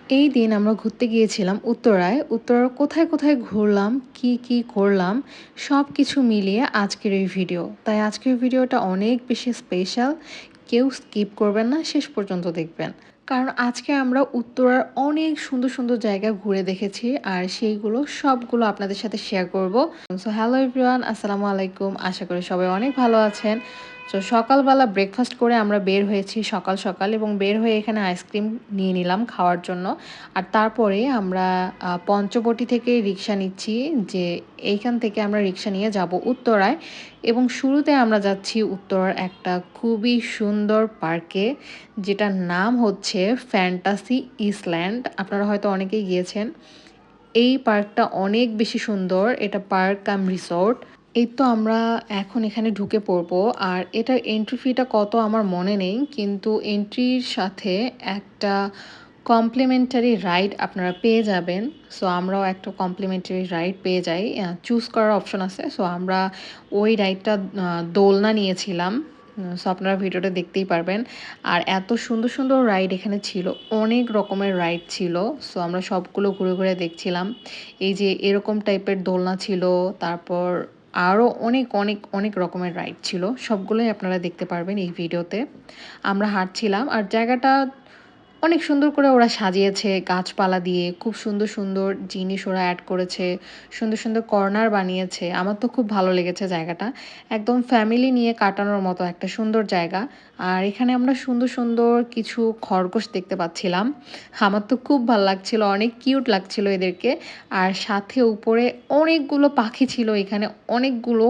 এই দিন আমরা ঘুরতে গিয়েছিলাম উত্তরায়। উত্তরার কোথায়, কোথায় ঘুরলাম, কি, কি করলাম সবকিছু মিলিয়ে আজকের এই ভিডিও। তাই আজকের ভিডিওটা অনেক বেশি স্পেশাল। কেউ স্কিপ করবেন না, শেষ পর্যন্ত দেখবেন। কারণ আজকে আমরা উত্তরার অনেক সুন্দর, সুন্দর জায়গা ঘুরে দেখেছি আর সেইগুলো সবগুলো আপনাদের সাথে শেয়ার করব। সো হ্যালো এভরিওয়ান, আসসালামু আলাইকুম। আশা করি সবাই অনেক ভালো আছেন। তো সকালবেলা ব্রেকফাস্ট করে আমরা বের হয়েছি সকাল সকাল এবং বের হয়ে এখানে আইসক্রিম নিয়ে নিলাম খাওয়ার জন্য। আর তারপরে আমরা পঞ্চবটি থেকে রিক্সা নিচ্ছি, যে এইখান থেকে আমরা রিক্সা নিয়ে যাব উত্তরায়। এবং শুরুতে আমরা যাচ্ছি উত্তরার একটা খুবই সুন্দর পার্কে, যেটার নাম হচ্ছে ফ্যান্টাসি ইসল্যান্ড। আপনারা হয়তো অনেকেই গিয়েছেন। এই পার্কটা অনেক বেশি সুন্দর। এটা পার্ক কাম রিসোর্ট। এই তো আমরা এখন এখানে ঢুকে পড়বো। আর এটার এন্ট্রি ফিটা কত আমার মনে নেই, কিন্তু এন্ট্রির সাথে একটা কমপ্লিমেন্টারি রাইড আপনারা পেয়ে যাবেন। সো আমরাও একটা কমপ্লিমেন্টারি রাইড পেয়ে যাই, চুজ করার অপশন আছে। সো আমরা ওই রাইডটা দোলনা নিয়েছিলাম। সো আপনারা ভিডিওটা দেখতেই পারবেন। আর এত সুন্দর সুন্দর রাইড এখানে ছিল, অনেক রকমের রাইড ছিল। সো আমরা সবগুলো ঘুরে ঘুরে দেখছিলাম। এই যে এরকম টাইপের দোলনা ছিল, তারপর আরও অনেক অনেক অনেক রকমের রাইড ছিল। সবগুলোই আপনারা দেখতে পারবেন এই ভিডিওতে। আমরা হাঁটছিলাম আর জায়গাটা অনেক সুন্দর করে ওরা সাজিয়েছে গাছপালা দিয়ে। খুব সুন্দর সুন্দর জিনিস ওরা অ্যাড করেছে, সুন্দর সুন্দর কর্নার বানিয়েছে। আমার তো খুব ভালো লেগেছে জায়গাটা। একদম ফ্যামিলি নিয়ে কাটানোর মতো একটা সুন্দর জায়গা। আর এখানে আমরা সুন্দর সুন্দর কিছু খরগোশ দেখতে পাচ্ছিলাম। আমার তো খুব ভালো লাগছিল, অনেক কিউট লাগছিল এদেরকে। আর সাথে উপরে অনেকগুলো পাখি ছিল এখানে, অনেকগুলো।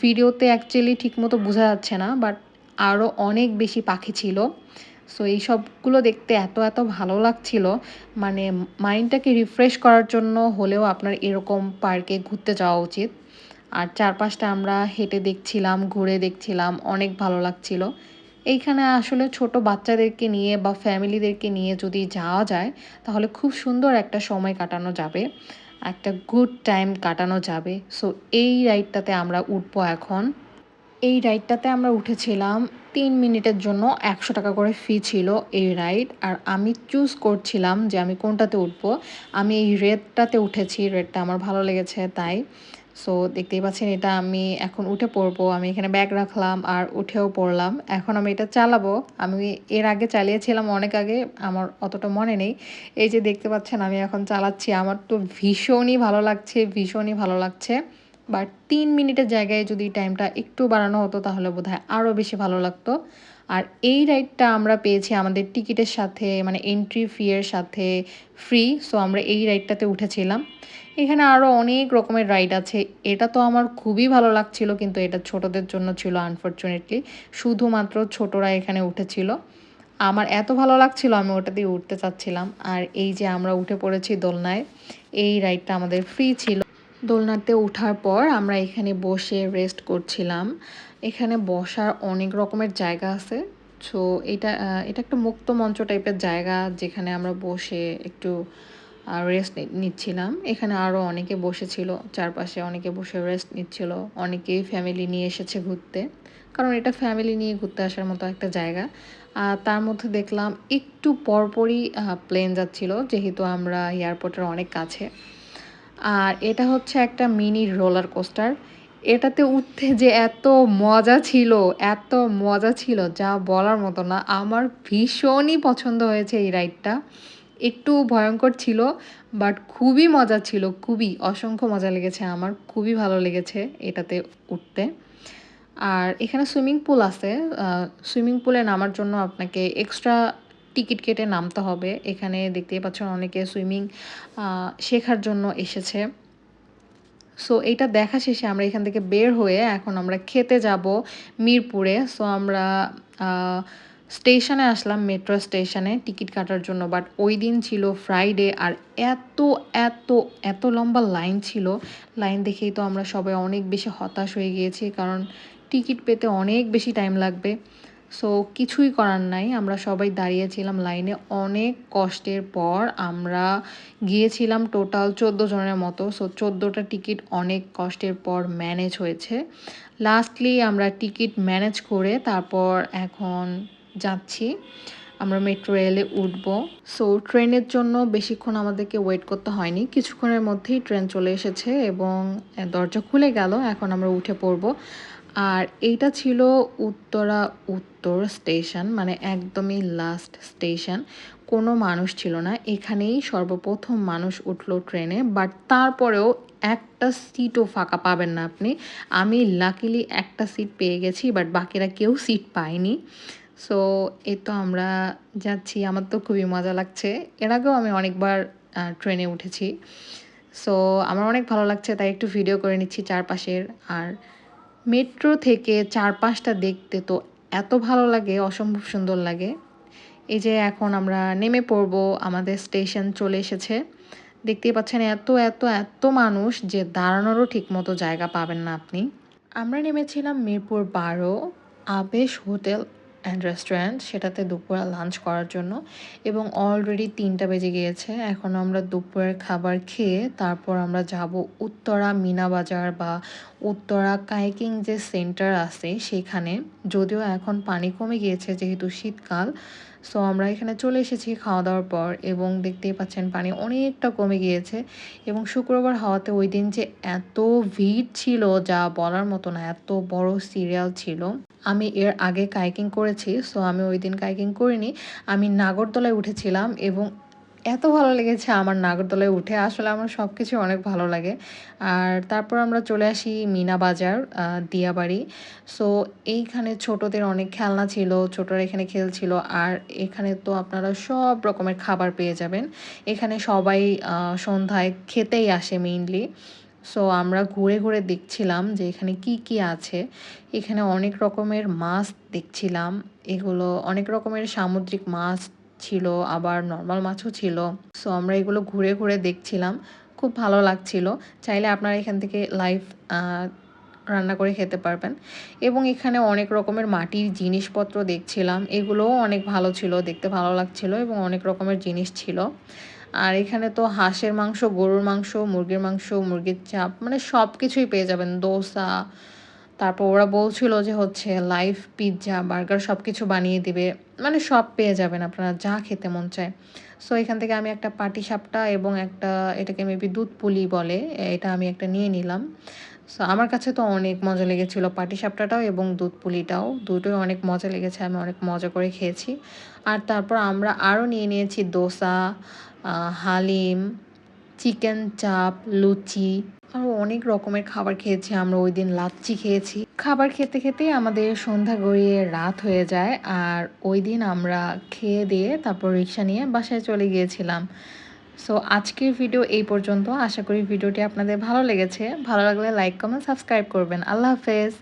ভিডিওতে অ্যাকচুয়ালি ঠিকমতো বোঝা যাচ্ছে না, বাট আরও অনেক বেশি পাখি ছিল। সো এই সবগুলো দেখতে এত এত ভালো লাগছিল। মানে মাইন্ডটাকে রিফ্রেশ করার জন্য হলেও আপনার এরকম পার্কে ঘুরতে যাওয়া উচিত। আর চারপাশটা আমরা হেঁটে দেখছিলাম, ঘুরে দেখছিলাম, অনেক ভালো লাগছিল। এইখানে আসলে ছোট বাচ্চাদেরকে নিয়ে বা ফ্যামিলিদেরকে নিয়ে যদি যাওয়া যায়, তাহলে খুব সুন্দর একটা সময় কাটানো যাবে, একটা গুড টাইম কাটানো যাবে। সো এই রাইডটাতে আমরা উঠবো এখন। এই রাইডটাতে আমরা উঠেছিলাম ৩ মিনিটের জন্য। ১০০ টাকা করে ফি ছিল এই রাইড। আর আমি চুজ করছিলাম যে আমি কোনটাতে উঠবো। আমি এই রেডটাতে উঠেছি, রেডটা আমার ভালো লেগেছে তাই। সো দেখতেই পাচ্ছেন, এটা আমি এখন উঠে পড়বো। আমি এখানে ব্যাগ রাখলাম আর উঠেও পড়লাম। এখন আমি এটা চালাবো। আমি এর আগে চালিয়েছিলাম অনেক আগে, আমার অতটা মনে নেই। এই যে দেখতে পাচ্ছেন আমি এখন চালাচ্ছি, আমার তো ভীষণই ভালো লাগছে, ভীষণই ভালো লাগছে। বাট ৩ মিনিটের জায়গায় যদি টাইমটা একটু বাড়ানো হতো তাহলে বোধহয় আরও বেশি ভালো লাগতো। আর এই রাইডটা আমরা পেয়েছি আমাদের টিকিটের সাথে, মানে এন্ট্রি ফি এর সাথে ফ্রি। সো আমরা এই রাইডটাতে উঠেছিলাম। এখানে আরও অনেক রকমের রাইড আছে। এটা তো আমার খুবই ভালো লাগছিল, কিন্তু এটা ছোটদের জন্য ছিল আনফরচুনেটলি। শুধুমাত্র ছোটরা এখানে উঠেছিল। আমার এত ভালো লাগছিল, আমি ওটা দিয়ে উঠতে চাচ্ছিলাম। আর এই যে আমরা উঠে পড়েছি দোলনায়। এই রাইডটা আমাদের ফ্রি ছিল। দোলনাতে ওঠার পর আমরা এখানে বসে রেস্ট করছিলাম। এখানে বসার অনেক রকমের জায়গা আছে। সো এটা একটা মুক্ত মঞ্চ টাইপের জায়গা, যেখানে আমরা বসে একটু রেস্ট নিচ্ছিলাম। এখানে আরও অনেকে বসেছিল, চারপাশে অনেকে বসে রেস্ট নিচ্ছিল। অনেকেই ফ্যামিলি নিয়ে এসেছে ঘুরতে, কারণ এটা ফ্যামিলি নিয়ে ঘুরতে আসার মতো একটা জায়গা। আর তার মধ্যে দেখলাম একটু পরপরই প্লেন যাচ্ছিল, যেহেতু আমরা এয়ারপোর্টের অনেক কাছে। আর এটা হচ্ছে একটা মিনি রোলার কোস্টার। এটাতে উঠতে যে এত মজা ছিল, এত মজা ছিল যা বলার মতো না। আমার ভীষণই পছন্দ হয়েছে এই রাইডটা। একটু ভয়ঙ্কর ছিল, বাট খুবই মজা ছিল, খুবই অসংখ্য মজা লেগেছে আমার। খুবই ভালো লেগেছে এটাতে উঠতে। আর এখানে সুইমিং পুল আছে। সুইমিং পুলে নামার জন্য আপনাকে এক্সট্রা টিকিট কেটে নামতে হবে। এখানে দেখতেই পাচ্ছেন অনেকে সুইমিং শেখার জন্য এসেছে। সো এইটা দেখা শেষে আমরা এখান থেকে বের হয়ে এখন আমরা খেতে যাব মিরপুরে। সো আমরা স্টেশনে আসলাম, মেট্রো স্টেশনে টিকিট কাটার জন্য। বাট ওই দিন ছিল ফ্রাইডে আর এত এত এত লম্বা লাইন ছিল। লাইন দেখেই তো আমরা সবাই অনেক বেশি হতাশ হয়ে গিয়েছি, কারণ টিকিট পেতে অনেক বেশি টাইম লাগবে। সো কিছুই করার নাই, আমরা সবাই দাঁড়িয়েছিলাম লাইনে। অনেক কষ্টের পর আমরা গিয়েছিলাম, টোটাল 14 জনের মতো। সো 14টা টিকিট অনেক কষ্টের পর ম্যানেজ হয়েছে। লাস্টলি আমরা টিকিট ম্যানেজ করে তারপর এখন যাচ্ছি। আমরা মেট্রো রেলে উঠব। সো ট্রেনের জন্য বেশিক্ষণ আমাদেরকে ওয়েট করতে হয়নি, কিছুক্ষণের মধ্যেই ট্রেন চলে এসেছে এবং দরজা খুলে গেল। এখন আমরা উঠে পড়ব। আর এইটা ছিল উত্তরা উত্তর স্টেশন, মানে একদমই লাস্ট স্টেশন। কোনো মানুষ ছিল না, এখানেই সর্বপ্রথম মানুষ উঠলো ট্রেনে। বাট তারপরেও একটা সিটও ফাঁকা পাবেন না আপনি। আমি লাকিলি একটা সিট পেয়ে গেছি, বাট বাকিরা কেউ সিট পায়নি। সো এই তো আমরা যাচ্ছি, আমার তো খুবই মজা লাগছে। এর আগেও আমি অনেকবার ট্রেনে উঠেছি। সো আমার অনেক ভালো লাগছে, তাই একটু ভিডিও করে নিচ্ছি চারপাশের। আর মেট্রো থেকে চারপাশটা দেখতে তো এত ভালো লাগে, অসম্ভব সুন্দর লাগে। এই যে এখন আমরা নেমে পড়ব, আমাদের স্টেশন চলে এসেছে। দেখতেই পাচ্ছেন এত এত এত মানুষ যে দাঁড়ানোরও ঠিকমতো জায়গা পাবেন না আপনি। আমরা নেমেছিলাম মিরপুর 12 আবেশ হোটেল অ্যান্ড রেস্টুরেন্ট, সেটাতে দুপুরে লাঞ্চ করার জন্য। এবং অলরেডি 3টা বেজে গিয়েছে। এখন আমরা দুপুরের খাবার খেয়ে তারপর আমরা যাব উত্তরা মিনা বাজার বা উত্তরা কাইকিং যে সেন্টার আছে সেখানে। যদিও এখন পানি কমে গিয়েছে যেহেতু শীতকাল। সো আমরা এখানে চলে এসেছি খাওয়া দাওয়ার পর এবং দেখতেই পাচ্ছেন পানি অনেকটা কমে গিয়েছে। এবং শুক্রবার হওয়াতে ওই দিন যে এত ভিড় ছিল যা বলার মতো না, এত বড় সিরিয়াল ছিল। আমি এর আগে কাইকিং করেছি, সো আমি ওই দিন কাইকিং করিনি। আমি নাগরদোলায় উঠেছিলাম এবং এত ভালো লেগেছে আমার নাগরদোলায় উঠে। আসলে আমার সব কিছু অনেক ভালো লাগে। আর তারপর আমরা চলে আসি মিনা বাজার, দিয়াবাড়ি। সো এইখানে ছোটদের অনেক খেলনা ছিল, ছোটরা এখানে খেলছিল। আর এখানে তো আপনারা সব রকমের খাবার পেয়ে যাবেন। এখানে সবাই সন্ধ্যায় খেতেই আসে মেইনলি। সো আমরা ঘুরে ঘুরে দেখছিলাম যে এখানে কি কি আছে। এখানে অনেক রকমের মাছ দেখছিলাম, এগুলো অনেক রকমের সামুদ্রিক মাছ ছিল, আবার নর্মাল মাছও ছিল। সো আমরা এগুলো ঘুরে ঘুরে দেখছিলাম, খুব ভালো লাগছিল। চাইলে আপনারা এখান থেকে লাইভ রান্না করে খেতে পারবেন। এবং এখানে অনেক রকমের মাটির জিনিসপত্র দেখছিলাম, এগুলোও অনেক ভালো ছিল, দেখতে ভালো লাগছিল এবং অনেক রকমের জিনিস ছিল। আর এখানে তো হাঁসের মাংস, গরুর মাংস, মুরগির মাংস, মুরগির চাপ, মানে সব কিছুই পেয়ে যাবেন, দোসা। তারপর ওরা বলছিল যে হচ্ছে লাইভ পিৎজা, বার্গার সব কিছু বানিয়ে দিবে, মানে সব পেয়ে যাবেন আপনারা যা খেতে মন চায়। সো এখান থেকে আমি একটা পাটিসাপটা এবং একটা, এটাকে মেবি দুধ পুলি বলে, এটা আমি একটা নিয়ে নিলাম। সো আমার কাছে তো অনেক মজা লেগেছিলো পাটিসাপটাটাও এবং দুধ পুলিটাও, দুটোই অনেক মজা লেগেছে, আমি অনেক মজা করে খেয়েছি। আর তারপর আমরা আরও নিয়ে নিয়েছি দোসা, হালিম, চিকেন চাপ, লুচি, আরও অনেক রকমের খাবার খেয়েছি আমরা। ওই দিন লাচ্ছি খেয়েছি। খাবার খেতে খেতেই আমাদের সন্ধ্যা গড়িয়ে রাত হয়ে যায়। আর ওই দিন আমরা খেয়ে দিয়ে তারপর রিক্সা নিয়ে বাসায় চলে গিয়েছিলাম। সো আজকের ভিডিও এই পর্যন্ত। আশা করি ভিডিওটি আপনাদের ভালো লেগেছে। ভালো লাগলে লাইক, কমেন্ট, সাবস্ক্রাইব করবেন। আল্লাহ হাফেজ।